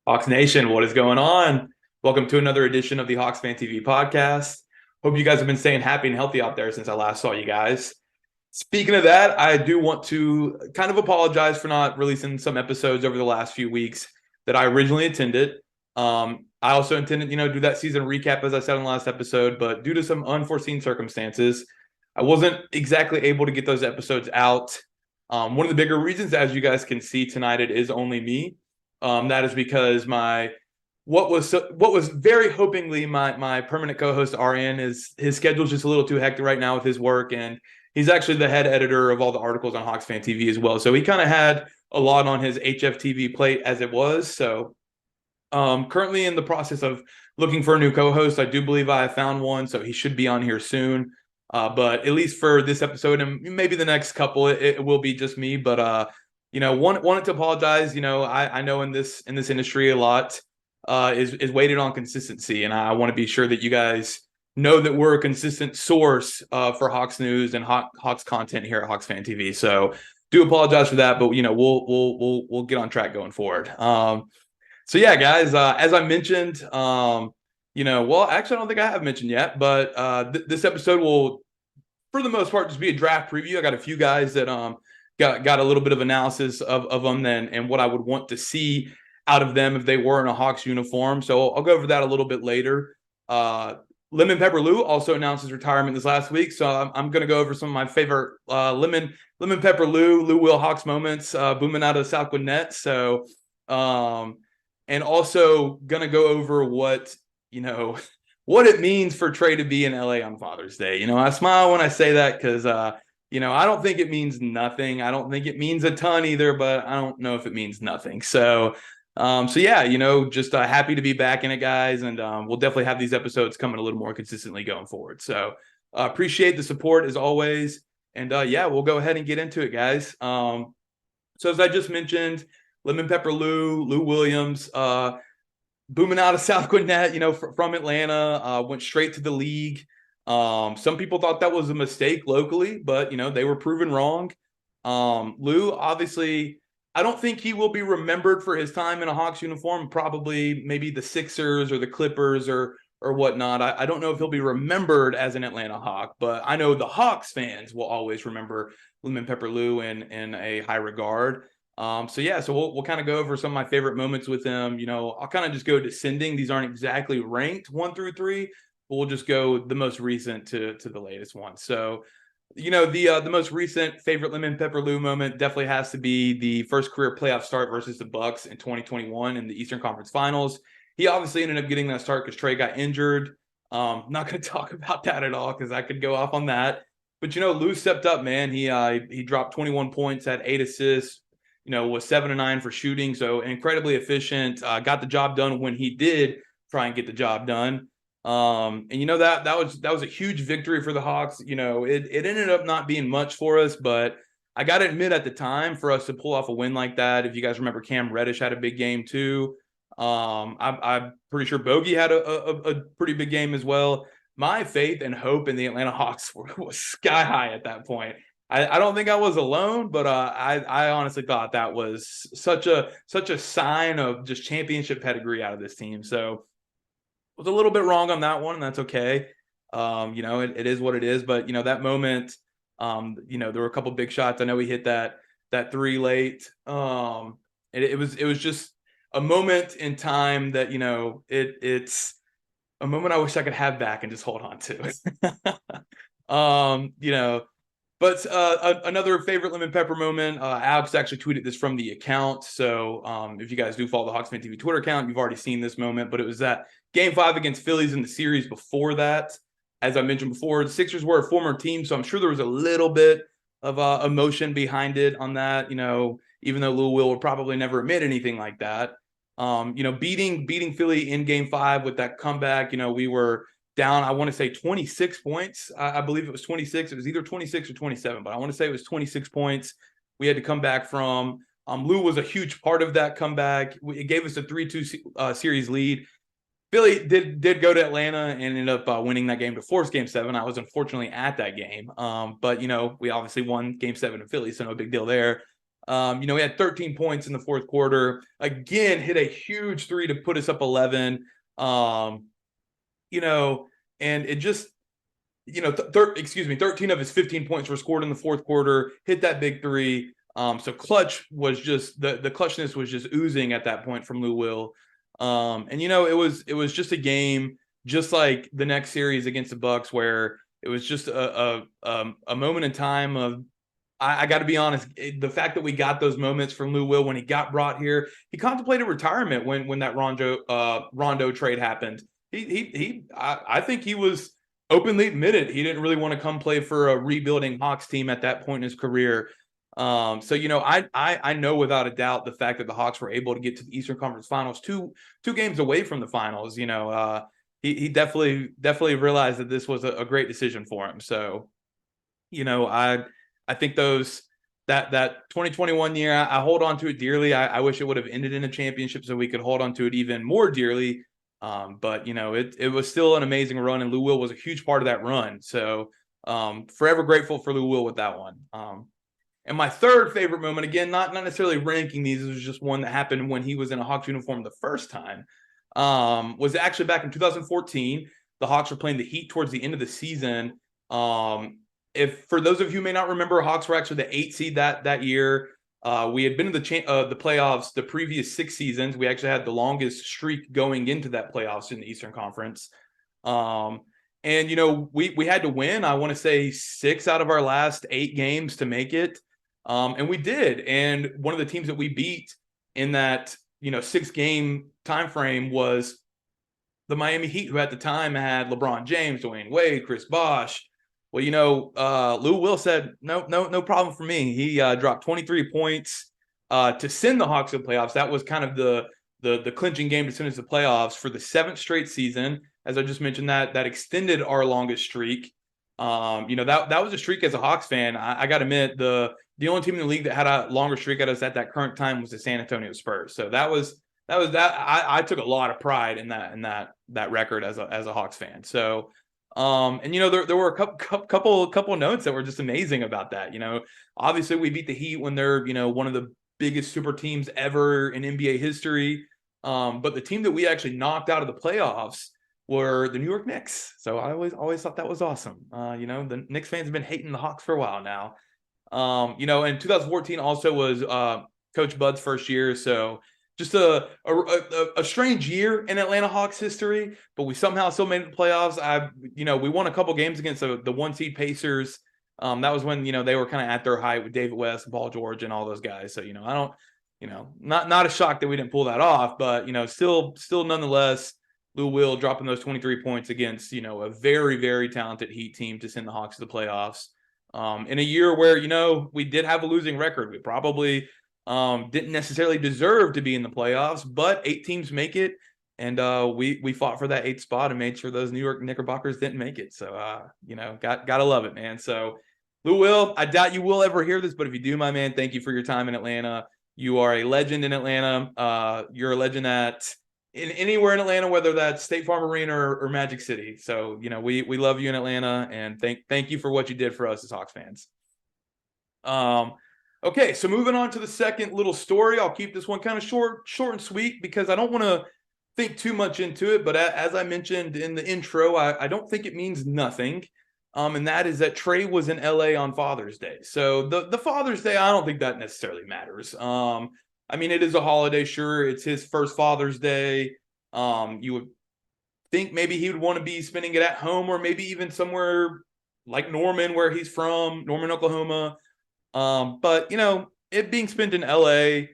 Hawks Nation, what is going on? Welcome to another edition of the HawksFanTV Podcast. Hope you guys have been staying happy and healthy out there since I last saw you guys. Speaking of that, I do want to kind of apologize for not releasing some episodes over the last few weeks that I originally intended. I also intended, do that season recap as I said in the last episode, but due to some unforeseen circumstances, I wasn't exactly able to get those episodes out. One of the bigger reasons, as you guys can see tonight, it is only me. That is because what was very hopingly my permanent co-host Arian is his schedule's just a little too hectic right now with his work, and he's actually the head editor of all the articles on HawksFanTV as well. So he kind of had a lot on his HFTV plate as it was. So currently in the process of looking for a new co-host. I do believe I found one, so he should be on here soon. But at least for this episode and maybe the next couple, it will be just me. But wanted to apologize. I know in this industry a lot is weighted on consistency, and I want to be sure that you guys know that we're a consistent source for Hawks news and Hawks content here at HawksFanTV. So do apologize for that, but we'll get on track going forward. So yeah, guys, as I mentioned, well, actually, I don't think I have mentioned yet, but this episode will, for the most part, just be a draft preview. I got a few guys that got a little bit of analysis of them and what I would want to see out of them if they were in a Hawks uniform. So I'll go over that a little bit later. Lemon Pepper Lou also announced his retirement this last week, so I'm going to go over some of my favorite Lemon Pepper Lou Will Hawks moments booming out of the South Gwinnett. So and also going to go over what it means for Trae to be in LA on Father's Day. I smile when I say that because I don't think it means nothing. I don't think it means a ton either, but I don't know if it means nothing. So yeah, just happy to be back in it, guys. And we'll definitely have these episodes coming a little more consistently going forward. So appreciate the support as always. And yeah, we'll go ahead and get into it, guys. So as I just mentioned, Lemon Pepper Lou Williams, booming out of South Gwinnett, from Atlanta, went straight to the league. Some people thought that was a mistake locally, but they were proven wrong. Lou, obviously, I don't think he will be remembered for his time in a Hawks uniform. Probably maybe the Sixers or the Clippers or whatnot. I don't know if he'll be remembered as an Atlanta Hawk, but I know the Hawks fans will always remember Lemon Pepper Lou in a high regard. So we'll kind of go over some of my favorite moments with him. I'll kind of just go descending. These aren't exactly ranked 1 through 3. We'll just go the most recent to the latest one. So, the most recent favorite Lemon Pepper Lou moment definitely has to be the first career playoff start versus the Bucks in 2021 in the Eastern Conference Finals. He obviously ended up getting that start because Trae got injured. Not going to talk about that at all because I could go off on that. But Lou stepped up, man. He dropped 21 points, had 8 assists. Was 7 of 9 for shooting, so incredibly efficient. Got the job done when he did try and get the job done. And that was a huge victory for the Hawks. It ended up not being much for us, but I got to admit at the time for us to pull off a win like that. If you guys remember, Cam Reddish had a big game too. I'm pretty sure Bogey had a pretty big game as well. My faith and hope in the Atlanta Hawks was sky high at that point. I don't think I was alone, but I honestly thought that was such a sign of just championship pedigree out of this team. So was a little bit wrong on that one, and that's okay. It is what it is. But that moment, there were a couple big shots. I know he hit that 3 late. It was just a moment in time that it's a moment I wish I could have back and just hold on to. But another favorite Lemon Pepper moment, Alex actually tweeted this from the account. So if you guys do follow the HawksFanTV Twitter account, you've already seen this moment. But it was that Game 5 against Phillies in the series before that. As I mentioned before, the Sixers were a former team, so I'm sure there was a little bit of emotion behind it on that. Even though Lou Will would probably never admit anything like that. Beating Philly in Game 5 with that comeback. We were down, I want to say 26 points. I believe it was 26. It was either 26 or 27, but I want to say it was 26 points we had to come back from. Lou was a huge part of that comeback. It gave us a 3-2 series lead. Philly did go to Atlanta and ended up winning that game to force Game 7. I was unfortunately at that game. But, we obviously won Game 7 in Philly, so no big deal there. He had 13 points in the fourth quarter. Again, hit a huge three to put us up 11. And it just, 13 of his 15 points were scored in the fourth quarter, hit that big three. So clutch was just, the clutchness was just oozing at that point from Lou Will. It was just a game, just like the next series against the Bucks, where it was just a moment in time of, I got to be honest, the fact that we got those moments from Lou Will when he got brought here, he contemplated retirement when that Rondo trade happened. I think he was openly admitted he didn't really want to come play for a rebuilding Hawks team at that point in his career. I know without a doubt the fact that the Hawks were able to get to the Eastern Conference Finals two games away from the finals. He definitely realized that this was a great decision for him. So, I think that 2021 year, I hold on to it dearly. I wish it would have ended in a championship so we could hold on to it even more dearly. But it was still an amazing run, and Lou Will was a huge part of that run. So forever grateful for Lou Will with that one. And my third favorite moment, again, not necessarily ranking these, it was just one that happened when he was in a Hawks uniform the first time, was actually back in 2014. The Hawks were playing the Heat towards the end of the season. If for those of you who may not remember, Hawks were actually the 8th seed that year. We had been in the playoffs the previous 6 seasons. We actually had the longest streak going into that playoffs in the Eastern Conference. We had to win, I want to say 6 out of our last 8 games to make it. And we did. And one of the teams that we beat in that, 6-game time frame was the Miami Heat, who at the time had LeBron James, Dwayne Wade, Chris Bosh. Well, Lou Will said, no problem for me. He dropped 23 points to send the Hawks to the playoffs. That was kind of the clinching game to send us to the playoffs for the 7th straight season. As I just mentioned, that extended our longest streak. That was a streak as a Hawks fan. I got to admit, the only team in the league that had a longer streak at us at that current time was the San Antonio Spurs. So that was that. I took a lot of pride in that record as a Hawks fan. So. There were a couple notes that were just amazing about that. Obviously we beat the Heat when they're, one of the biggest super teams ever in NBA history. But the team that we actually knocked out of the playoffs were the New York Knicks. So I always thought that was awesome. The Knicks fans have been hating the Hawks for a while now. And 2014 also was Coach Bud's first year. So just a strange year in Atlanta Hawks history, but we somehow still made it to the playoffs. We won a couple games against the 1-seed Pacers. That was when, they were kind of at their height with David West and Paul George and all those guys. So, not a shock that we didn't pull that off, but, still nonetheless, Lou Will dropping those 23 points against, a very, very talented Heat team to send the Hawks to the playoffs. In a year where, we did have a losing record. We probably didn't necessarily deserve to be in the playoffs, but 8 teams make it, and we fought for that 8th spot and made sure those New York Knickerbockers didn't make it. So gotta love it, man. So Lou Will, I doubt you will ever hear this, but if you do, my man, thank you for your time in Atlanta. You are a legend in Atlanta. You're a legend anywhere in Atlanta, whether that's State Farm Arena or Magic City. So we love you in Atlanta, and thank you for what you did for us as Hawks fans. Okay, so moving on to the second little story. I'll keep this one kind of short and sweet because I don't want to think too much into it. But as I mentioned in the intro, I don't think it means nothing. And that is that Trae was in LA on Father's Day. So the Father's Day, I don't think that necessarily matters. It is a holiday, sure. It's his first Father's Day. You would think maybe he would want to be spending it at home or maybe even somewhere like Norman, where he's from, Norman, Oklahoma. But it being spent in LA,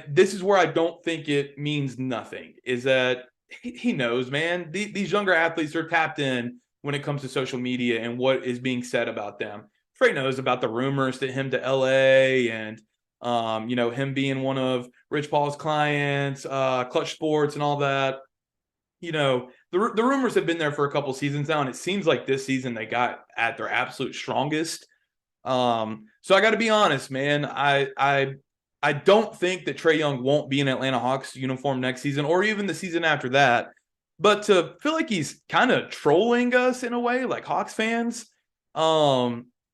this is where I don't think it means nothing, is that he knows, man, these younger athletes are tapped in when it comes to social media and what is being said about them. Trae knows about the rumors to him to LA and, him being one of Rich Paul's clients, Clutch Sports and all that. The rumors have been there for a couple seasons now, and it seems like this season they got at their absolute strongest. So I got to be honest, man. I don't think that Trae Young won't be in Atlanta Hawks uniform next season or even the season after that. But to feel like he's kind of trolling us in a way, like Hawks fans,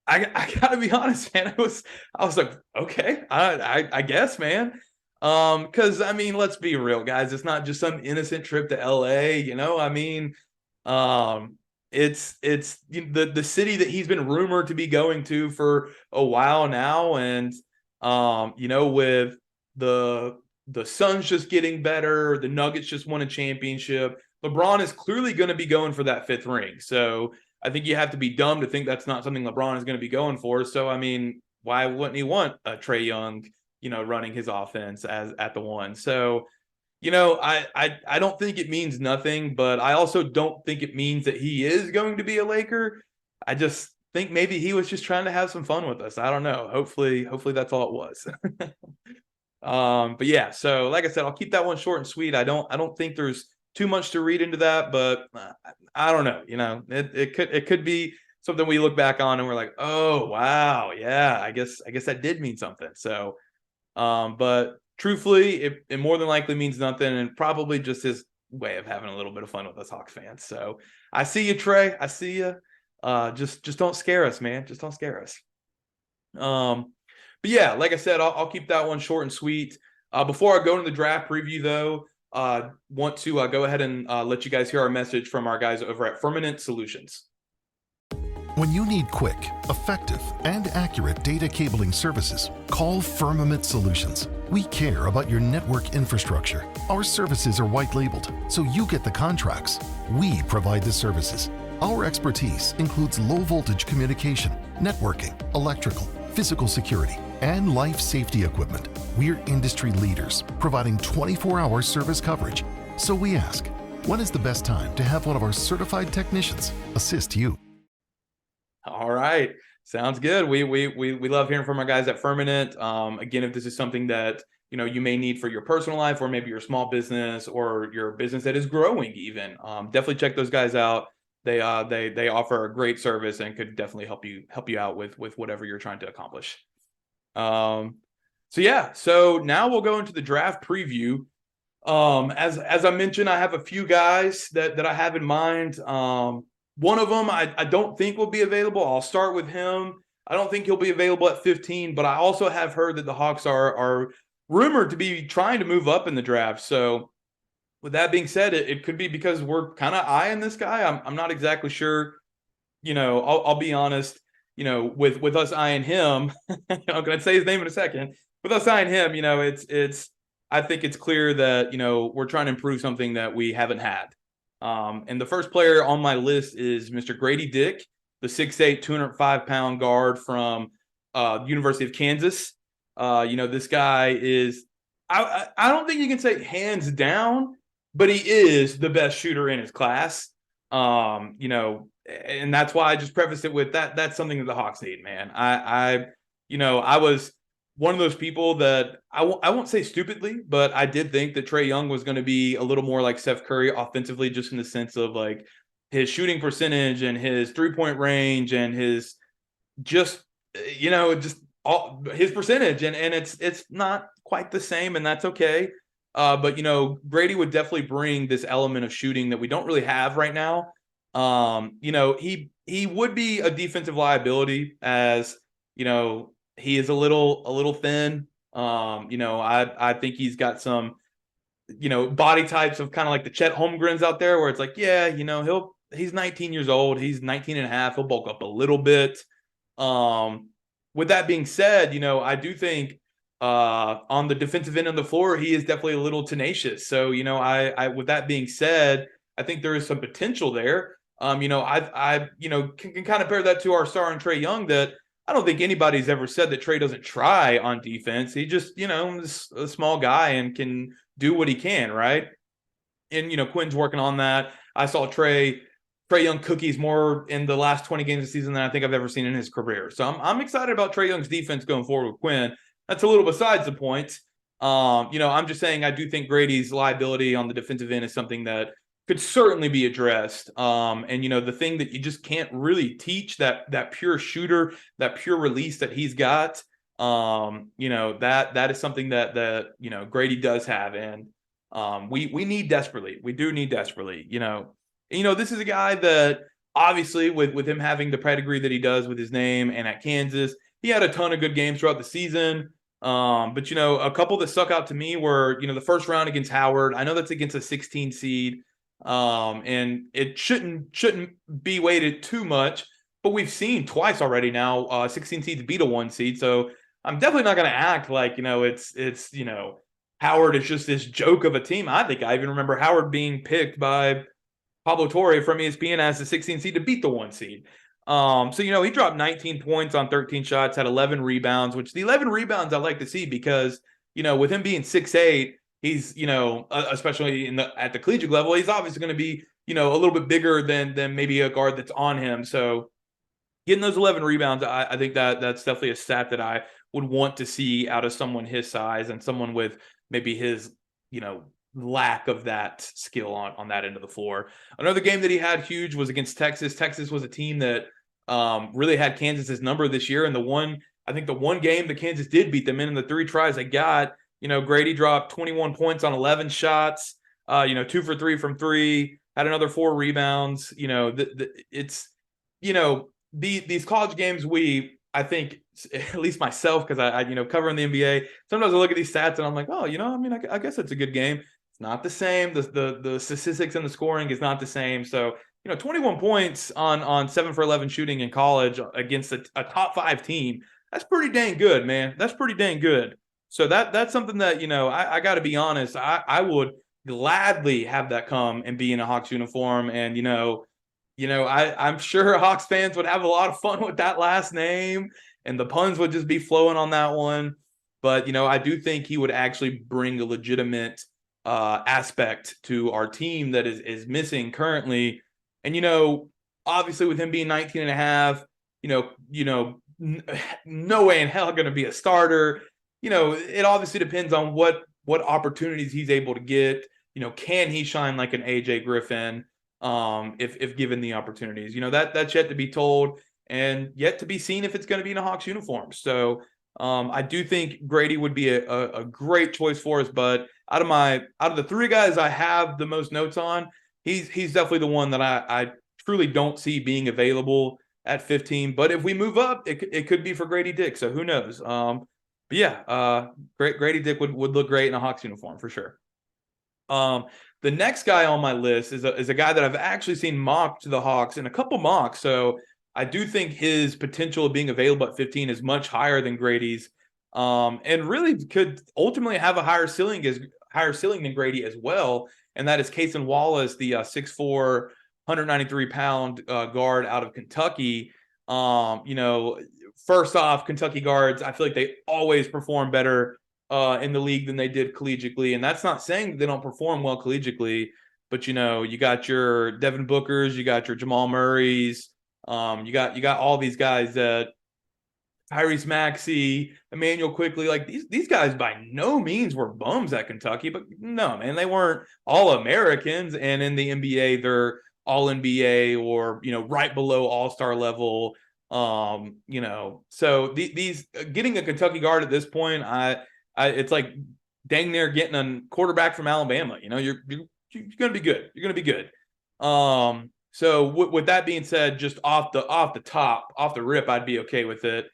I gotta be honest, man. I was like, okay, I guess, man. Because I mean, let's be real, guys. It's not just some innocent trip to LA, you know. I mean, um, it's the city that he's been rumored to be going to for a while now, and with the the Suns just getting better, the Nuggets just won a championship. LeBron is clearly going to be going for that fifth ring. So I think you have to be dumb to think that's not something LeBron is going to be going for. So I mean, why wouldn't he want a Trae Young, running his offense as at the one? So I don't think it means nothing, but I also don't think it means that he is going to be a Laker. I just think maybe he was just trying to have some fun with us. I don't know. Hopefully that's all it was. But yeah, so like I said, I'll keep that one short and sweet. I don't think there's too much to read into that, but I don't know. It could be something we look back on and we're like, oh wow, yeah, I guess that did mean something. So, but truthfully, it more than likely means nothing, and probably just his way of having a little bit of fun with us Hawks fans. So I see you, Trae. I see you. Just don't scare us, man. Just don't scare us. But yeah, like I said, I'll keep that one short and sweet. Before I go into the draft preview, though, want to go ahead and let you guys hear our message from our guys over at Firmament Solutions. When you need quick, effective, and accurate data cabling services, call Firmament Solutions. We care about your network infrastructure. Our services are white labeled, so you get the contracts. We provide the services. Our expertise includes low voltage communication, networking, electrical, physical security, and life safety equipment. We're industry leaders, providing 24-hour service coverage. So we ask, when is the best time to have one of our certified technicians assist you? All right. Sounds good. We love hearing from our guys at Firmament. Again, if this is something that you may need for your personal life, or maybe your small business, or your business that is growing even, definitely check those guys out. They offer a great service and could definitely help you out with whatever you're trying to accomplish. So now we'll go into the draft preview. As I mentioned, I have a few guys that I have in mind. One of them I don't think will be available. I'll start with him. I don't think he'll be available at 15, but I also have heard that the Hawks are rumored to be trying to move up in the draft. So with that being said, it could be because we're kind of eyeing this guy. I'm not exactly sure. I'll be honest. With us eyeing him, I'm going to say his name in a second. With us eyeing him, it's. I think it's clear that we're trying to improve something that we haven't had. And the first player on my list is Mr. Gradey Dick, the 6'8", 205-pound guard from University of Kansas. This guy is. I don't think you can say hands down, but he is the best shooter in his class. And that's why I just prefaced it with that. That's something that the Hawks need, man. I was one of those people that I won't say stupidly, but I did think that Trae Young was going to be a little more like Steph Curry offensively, just in the sense of like his shooting percentage and his 3-point range and his just all his percentage. And it's not quite the same, and that's okay. But Gradey would definitely bring this element of shooting that we don't really have right now. He would be a defensive liability, as he is a little thin. I think he's got some body types of kind of like the Chet Holmgrens out there, where it's like, yeah, he's 19 years old, he's 19 and a half, he'll bulk up a little bit. With that being said, I do think on the defensive end of the floor, he is definitely a little tenacious. So, I with that being said, I think there is some potential there. I can kind of pair that to our star in Trae Young, that I don't think anybody's ever said that Trae doesn't try on defense. He just, is a small guy and can do what he can, right? And, Quinn's working on that. I saw Trae Young cookies more in the last 20 games of the season than I think I've ever seen in his career. So I'm excited about Trae Young's defense going forward with Quinn. That's a little besides the point. I'm just saying I do think Gradey's liability on the defensive end is something that could certainly be addressed. And the thing that you just can't really teach, that pure shooter, that pure release that he's got, that is something that Gradey does have. And we need desperately. We do need desperately, this is a guy that obviously with him having the pedigree that he does with his name and at Kansas, he had a ton of good games throughout the season. But, a couple that stuck out to me were, the first round against Howard. I know that's against a 16 seed. And it shouldn't be weighted too much, but we've seen twice already now, 16 seeds beat a 1 seed. So I'm definitely not going to act like, it's Howard is just this joke of a team. I think I even remember Howard being picked by Pablo Torre from ESPN as the 16 seed to beat the 1 seed. So, he dropped 19 points on 13 shots, had 11 rebounds, which the 11 rebounds I like to see because, with him being 6'8", he's, especially at the collegiate level, he's obviously going to be, a little bit bigger than maybe a guard that's on him. So getting those 11 rebounds, I think that's definitely a stat that I would want to see out of someone his size and someone with maybe his, lack of that skill on that end of the floor. Another game that he had huge was against Texas. Texas was a team that really had Kansas's number this year. And the one game that Kansas did beat them in the 3 tries they got, Gradey dropped 21 points on 11 shots, 2 for 3 from 3, had another 4 rebounds. It's, these college games, I think, at least myself, because I covering the NBA, sometimes I look at these stats and I'm like, oh, I guess it's a good game. It's not the same. The statistics and the scoring is not the same. So, 21 points on 7 for 11 shooting in college against a top 5 team, that's pretty dang good, man. That's pretty dang good. So that's something that, I got to be honest, I would gladly have that come and be in a Hawks uniform. And, I'm sure Hawks fans would have a lot of fun with that last name, and the puns would just be flowing on that one. But, I do think he would actually bring a legitimate aspect to our team that is missing currently. And, obviously with him being 19 and a half, no way in hell going to be a starter. It obviously depends on what opportunities he's able to get. Can he shine like an AJ Griffin if given the opportunities? That's yet to be told and yet to be seen if it's going to be in a Hawks uniform. So I do think Gradey would be a great choice for us. But out of the 3 guys I have the most notes on, he's definitely the one that I truly don't see being available at 15. But if we move up, it could be for Gradey Dick. So who knows? But yeah, Gradey Dick would look great in a Hawks uniform for sure. The next guy on my list is a guy that I've actually seen mocked to the Hawks in a couple mocks. So I do think his potential of being available at 15 is much higher than Grady's, and really could ultimately have a higher ceiling than Gradey as well. And that is Cason Wallace, the 6'4", 193-pound guard out of Kentucky. First off, Kentucky guards, I feel like they always perform better in the league than they did collegiately. And that's not saying that they don't perform well collegiately, but, you got your Devin Bookers, you got your Jamal Murrays, you got all these guys that Tyrese Maxey, Emmanuel Quickly, like these guys by no means were bums at Kentucky, but no, man, they weren't all Americans. And in the NBA, they're all NBA or, right below all-star level. So these getting a Kentucky guard at this point, it's like dang near getting a quarterback from Alabama. You're going to be good. You're going to be good. So with that being said, just off the rip, I'd be okay with it.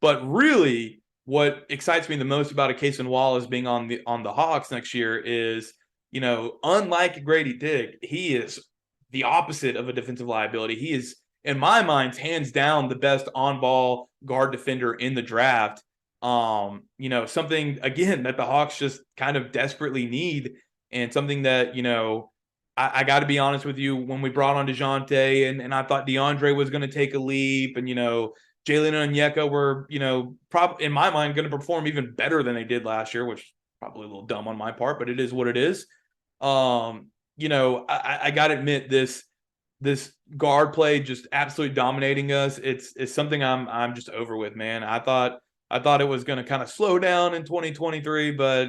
But really, what excites me the most about a Cason Wallace being on the Hawks next year is, unlike Gradey Dick, he is the opposite of a defensive liability. He is, in my mind, hands down the best on-ball guard defender in the draft. Something, again, that the Hawks just kind of desperately need, and something that, I got to be honest with you, when we brought on DeJounte and I thought DeAndre was going to take a leap, and, Jalen and Onyeka were, probably in my mind going to perform even better than they did last year, which is probably a little dumb on my part, but it is what it is. I got to admit this guard play just absolutely dominating us. It's something I'm just over with, man. I thought it was going to kind of slow down in 2023, but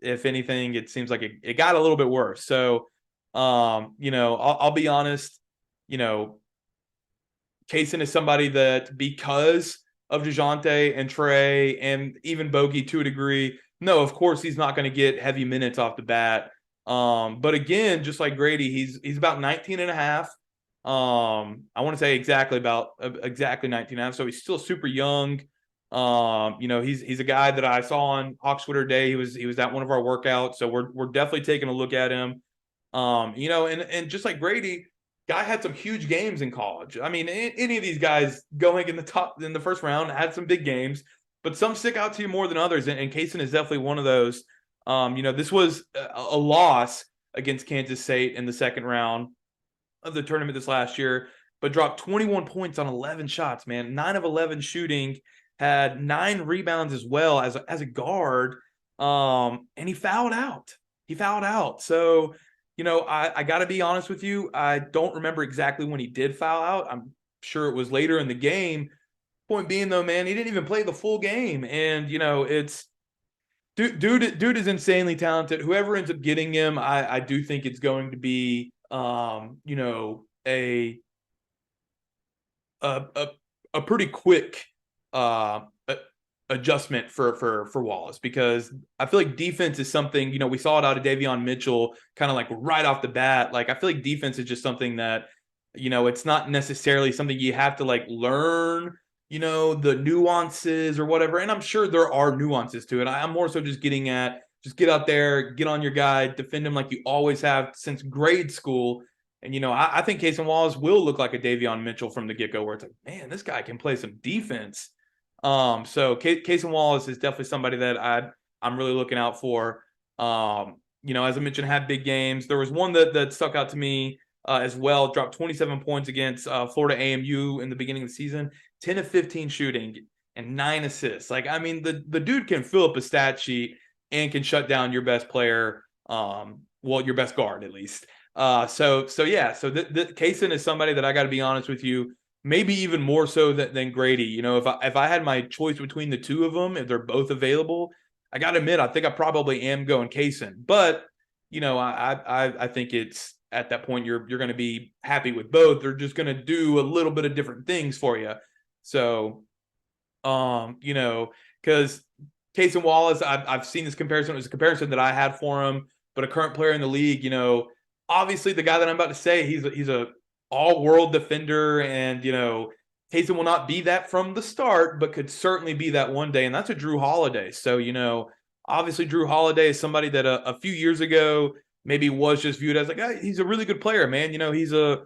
if anything, it seems like it got a little bit worse. So, I'll be honest, Cason is somebody that, because of DeJounte and Trae and even Bogey to a degree, no, of course he's not going to get heavy minutes off the bat. But again, just like Gradey, he's about 19 and a half. I want to say exactly 19.5. So he's still super young. He's a guy that I saw on Hawks Twitter today. He was at one of our workouts. So we're definitely taking a look at him. And just like Gradey, guy had some huge games in college. I mean, any of these guys going in the first round had some big games, but some stick out to you more than others. And Cason is definitely one of those. This was a loss against Kansas State in the second round of the tournament this last year, but dropped 21 points on 11 shots, man. 9 of 11 shooting, had 9 rebounds as well as a guard. And he fouled out. So, I got to be honest with you. I don't remember exactly when he did foul out. I'm sure it was later in the game. Point being, though, man, he didn't even play the full game. And, it's dude is insanely talented. Whoever ends up getting him, I do think it's going to be, a pretty quick adjustment for Wallace, because I feel like defense is something, we saw it out of Davion Mitchell kind of like right off the bat. Like, I feel like defense is just something that, it's not necessarily something you have to like learn, the nuances or whatever. And I'm sure there are nuances to it. I'm more so just getting at, just get out there, get on your guy, defend him like you always have since grade school. And, I think Cason Wallace will look like a Davion Mitchell from the get-go, where it's like, man, this guy can play some defense. So Cason Wallace is definitely somebody that I'm really looking out for. As I mentioned, had big games. There was one that stuck out to me as well. Dropped 27 points against Florida AMU in the beginning of the season. 10 of 15 shooting and 9 assists. Like, I mean, the dude can fill up a stat sheet and can shut down your best player. Your best guard at least. So the Cason is somebody that I got to be honest with you, maybe even more so than Gradey. If I had my choice between the two of them, if they're both available, I got to admit, I think I probably am going Cason. But, I think it's at that point you're going to be happy with both. They're just going to do a little bit of different things for you. So, because Cason Wallace, I've seen this comparison. It was a comparison that I had for him, but a current player in the league, obviously the guy that I'm about to say, he's a all-world defender, and, Cason will not be that from the start, but could certainly be that one day, and that's a Drew Holiday. So, obviously Drew Holiday is somebody that a few years ago maybe was just viewed as like, hey, he's a really good player, man. He's a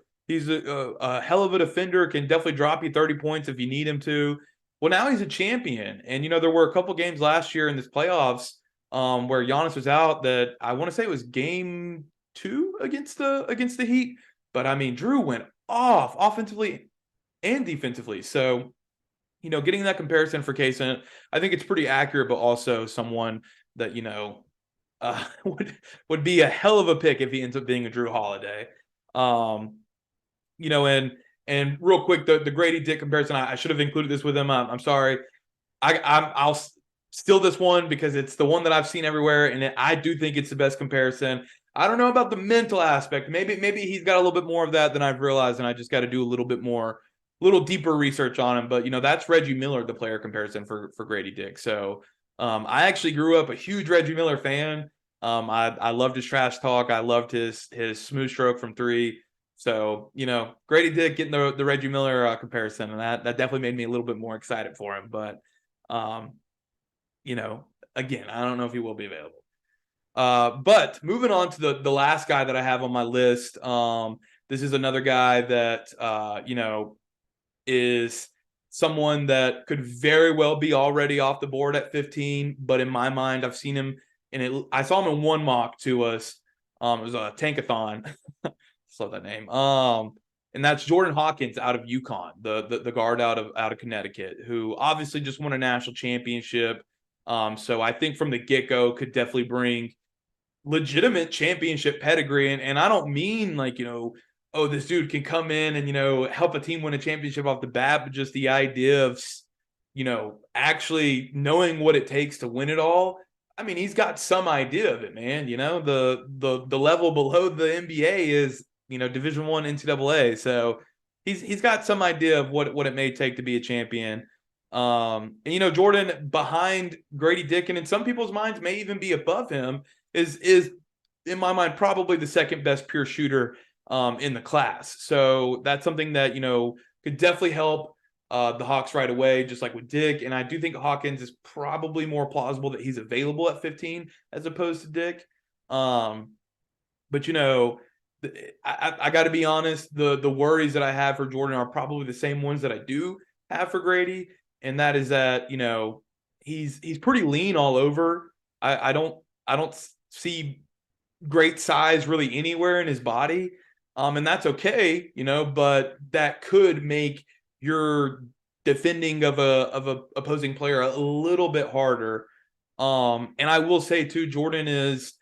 hell of a defender, can definitely drop you 30 points if you need him to. Well, now he's a champion. And, there were a couple games last year in this playoffs where Giannis was out that I want to say it was game 2 against the Heat. But, I mean, Drew went off offensively and defensively. So, getting that comparison for Cason, I think it's pretty accurate, but also someone that, would be a hell of a pick if he ends up being a Drew Holiday. And real quick, the Gradey Dick comparison, I should have included this with him. I'm sorry. I'll steal this one because it's the one that I've seen everywhere, and I do think it's the best comparison. I don't know about the mental aspect. Maybe he's got a little bit more of that than I've realized, and I just got to do a little deeper research on him. But, that's Reggie Miller, the player comparison for Gradey Dick. So I actually grew up a huge Reggie Miller fan. I loved his trash talk. I loved his smooth stroke from three. So, Gradey Dick getting the Reggie Miller comparison, and that definitely made me a little bit more excited for him. But, again, I don't know if he will be available. But moving on to the last guy that I have on my list, this is another guy that, is someone that could very well be already off the board at 15. But in my mind, I've seen him, I saw him in one mock to us. It was a Tankathon. Love that name. And that's Jordan Hawkins out of UConn, the guard out of Connecticut, who obviously just won a national championship. So I think from the get-go could definitely bring legitimate championship pedigree. And I don't mean like, oh, this dude can come in and, help a team win a championship off the bat, but just the idea of, actually knowing what it takes to win it all. I mean, he's got some idea of it, man. The level below the NBA is, Division I NCAA. So he's got some idea of what it may take to be a champion. And Jordan behind Gradey Dick, and in some people's minds may even be above him, is in my mind probably the second best pure shooter in the class. So that's something that, could definitely help the Hawks right away, just like with Dick. And I do think Hawkins is probably more plausible that he's available at 15 as opposed to Dick. But I got to be honest, the worries that I have for Jordan are probably the same ones that I do have for Gradey, and that is that he's pretty lean all over. I don't see great size really anywhere in his body, and that's okay, but that could make your defending of a opposing player a little bit harder. And I will say too, Jordan is,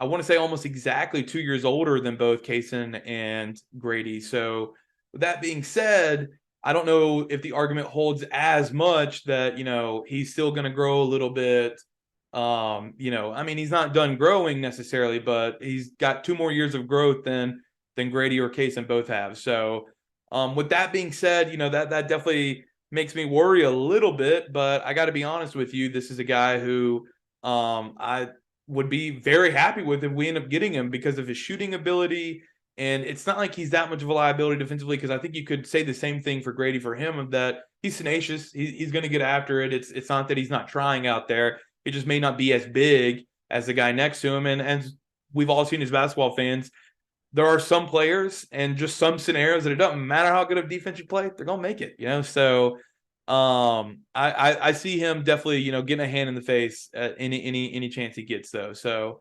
I want to say, almost exactly 2 years older than both Cason and Gradey. So with that being said, I don't know if the argument holds as much that, he's still going to grow a little bit. I mean, he's not done growing necessarily, but he's got 2 more years of growth than Gradey or Cason both have. So with that being said, that definitely makes me worry a little bit, but I got to be honest with you. This is a guy who I would be very happy with if we end up getting him because of his shooting ability. And it's not like he's that much of a liability defensively, because I think you could say the same thing for Gradey for him, that he's tenacious. He's going to get after it. It's not that he's not trying out there. It just may not be as big as the guy next to him. And as we've all seen as basketball fans, there are some players and just some scenarios that it doesn't matter how good of defense you play, they're going to make it, So I see him definitely, getting a hand in the face at any chance he gets, though. So,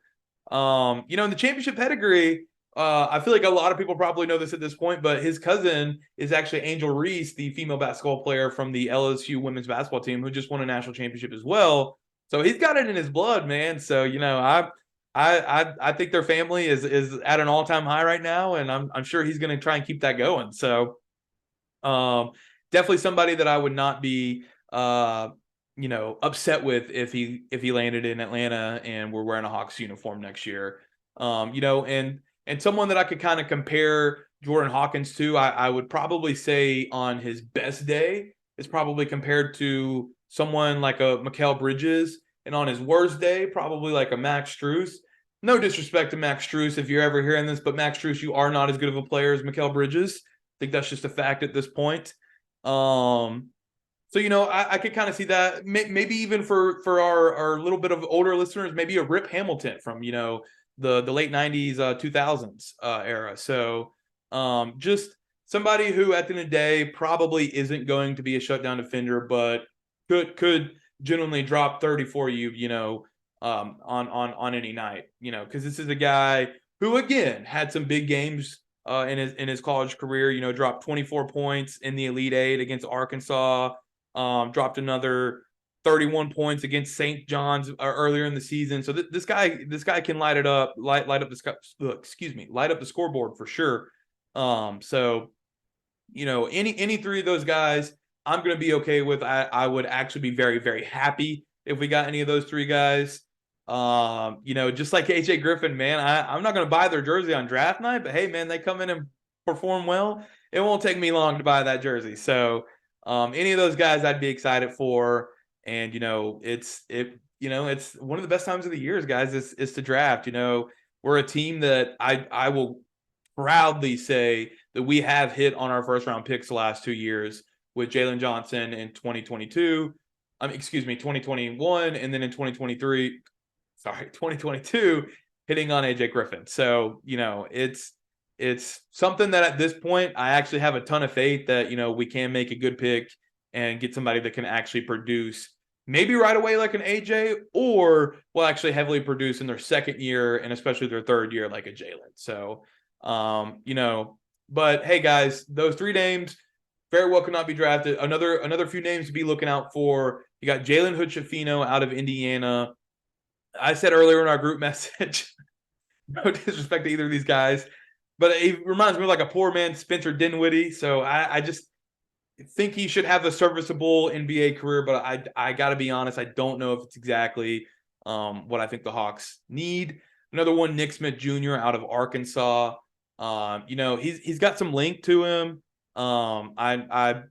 in the championship pedigree, I feel like a lot of people probably know this at this point, but his cousin is actually Angel Reese, the female basketball player from the LSU women's basketball team, who just won a national championship as well. So he's got it in his blood, man. So, I think their family is at an all-time high right now, and I'm sure he's going to try and keep that going. So, definitely somebody that I would not be, upset with if he landed in Atlanta and we're wearing a Hawks uniform next year. And someone that I could kind of compare Jordan Hawkins to, I would probably say on his best day is probably compared to someone like a Mikal Bridges, and on his worst day, probably like a Max Strus. No disrespect to Max Strus if you're ever hearing this, but Max Strus, you are not as good of a player as Mikal Bridges. I think that's just a fact at this point. So, I could kind of see that. Maybe even for our little bit of older listeners, maybe a Rip Hamilton from, the late 90s, 2000s era. So just somebody who at the end of the day probably isn't going to be a shutdown defender, but could genuinely drop 30 for you, on any night, because this is a guy who, again, had some big games in his college career, dropped 24 points in the Elite Eight against Arkansas, dropped another 31 points against St. John's earlier in the season. So this guy can light up the scoreboard for sure. So, any 3 of those guys, I'm going to be okay with. I would actually be very, very happy if we got any of those 3 guys. Just like AJ Griffin, man, I'm not going to buy their jersey on draft night, but hey, man, they come in and perform well. It won't take me long to buy that jersey. So, any of those guys I'd be excited for. And, it's one of the best times of the years, guys, is to draft. We're a team that I will proudly say that we have hit on our first round picks the last 2 years, with Jalen Johnson in 2021, and then in 2022, hitting on AJ Griffin. So, it's something that at this point, I actually have a ton of faith that, we can make a good pick and get somebody that can actually produce maybe right away like an AJ, or will actually heavily produce in their second year and especially their third year like a Jalen. So, but hey, guys, those 3 names very well could not be drafted. Another few names to be looking out for. You got Jalen Hood-Schifino out of Indiana. I said earlier in our group message, no disrespect to either of these guys, but it reminds me of like a poor man Spencer Dinwiddie. So I just think he should have a serviceable NBA career, but I got to be honest, I don't know if it's exactly what I think the Hawks need. Another one, Nick Smith Jr. out of Arkansas. He's got some length to him. I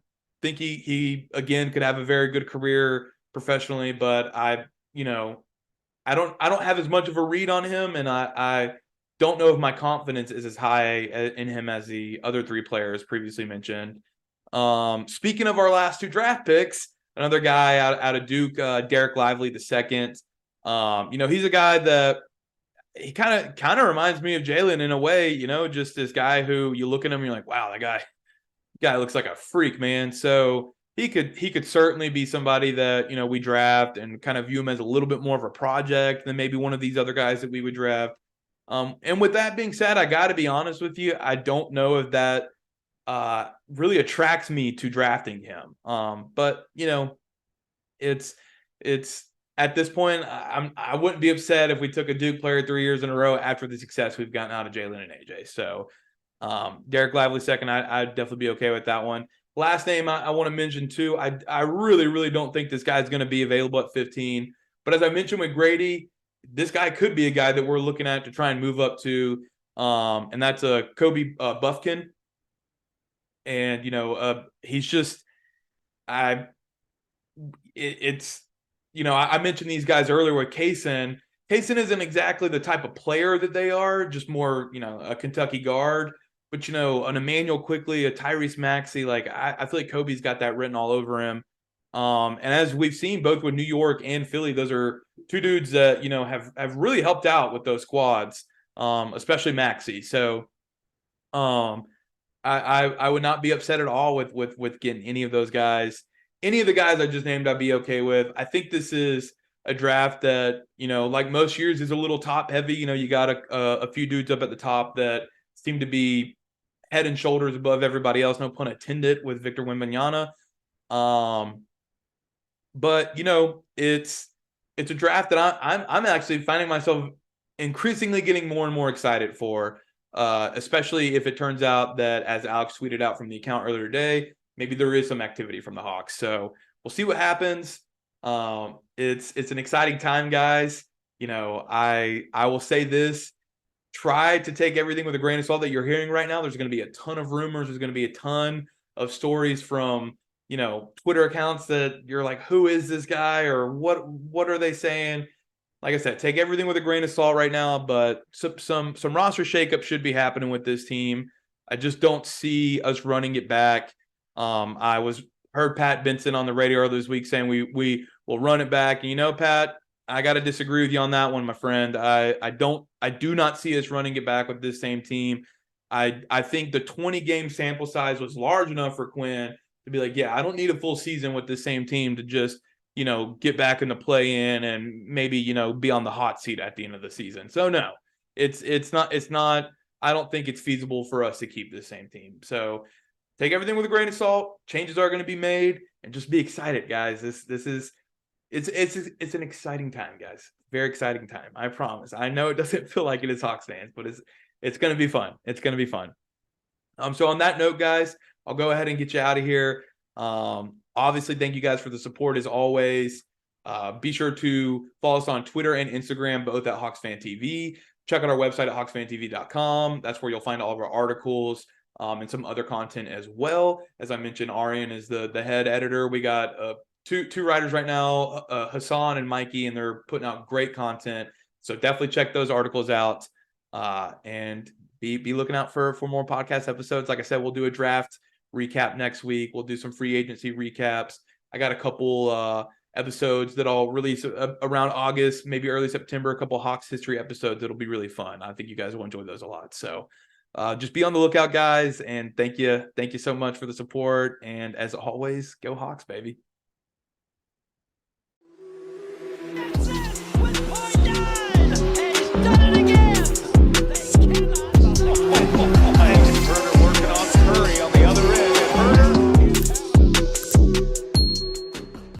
think he again could have a very good career professionally, but I don't have as much of a read on him, and I don't know if my confidence is as high in him as the other 3 players previously mentioned. Speaking of our last 2 draft picks, another guy out of Duke, Derek Lively II. He's a guy that he kind of reminds me of Jalen in a way, just this guy who you look at him and you're like, wow, that guy looks like a freak, man. So he could certainly be somebody that, we draft and kind of view him as a little bit more of a project than maybe one of these other guys that we would draft. And with that being said, I got to be honest with you, I don't know if that really attracts me to drafting him. But it's at this point, I wouldn't be upset if we took a Duke player 3 years in a row after the success we've gotten out of Jalen and AJ. So Derek Lively II, I'd definitely be okay with that one. Last name I want to mention too. I really, really don't think this guy's going to be available at 15. But as I mentioned with Gradey, this guy could be a guy that we're looking at to try and move up to. And that's Kobe Buffkin. And, he's just, I mentioned these guys earlier with Cason. Cason isn't exactly the type of player that they are, just more, a Kentucky guard. But, an Emmanuel Quickly, a Tyrese Maxey, I feel like Kobe's got that written all over him. And as we've seen both with New York and Philly, those are 2 dudes that, have really helped out with those squads, especially Maxey. So I would not be upset at all with getting any of those guys. Any of the guys I just named, I'd be okay with. I think this is a draft that, like most years, is a little top heavy. You got a few dudes up at the top that seem to be head and shoulders above everybody else. No pun intended with Victor Wembanyama. But it's a draft that I'm actually finding myself increasingly getting more and more excited for. Especially if it turns out that, as Alex tweeted out from the account earlier today, maybe there is some activity from the Hawks. So we'll see what happens. It's an exciting time, guys. I will say this. Try to take everything with a grain of salt that you're hearing right now. There's going to be a ton of rumors. There's going to be a ton of stories from, Twitter accounts that you're like, who is this guy, or what are they saying? Like I said, take everything with a grain of salt right now, but some roster shakeup should be happening with this team. I just don't see us running it back. I heard Pat Benson on the radio this week saying we will run it back. And Pat, I got to disagree with you on that one, my friend. I do not see us running it back with this same team. I think the 20-game sample size was large enough for Quinn to be like, yeah, I don't need a full season with this same team to just get back in the play-in and maybe, be on the hot seat at the end of the season. So no, it's not, I don't think it's feasible for us to keep the same team. So take everything with a grain of salt. Changes are going to be made, and just be excited, guys. It's an exciting time, guys. Very exciting time. I promise. I know it doesn't feel like it is Hawks fans, but it's going to be fun. It's going to be fun. So on that note, guys, I'll go ahead and get you out of here. Obviously, thank you guys for the support as always. Be sure to follow us on Twitter and Instagram, both at HawksFanTV. Check out our website at HawksFanTV.com. That's where you'll find all of our articles and some other content as well. As I mentioned, Arian is the head editor. We got two writers right now, Hassan and Mikey, and they're putting out great content. So definitely check those articles out and be looking out for more podcast episodes. Like I said, we'll do a draft recap next week. We'll do some free agency recaps. I got a couple episodes that I'll release around August, maybe early September, a couple Hawks history episodes. It'll be really fun. I think you guys will enjoy those a lot. So just be on the lookout, guys. And thank you so much for the support. And as always, go Hawks, baby.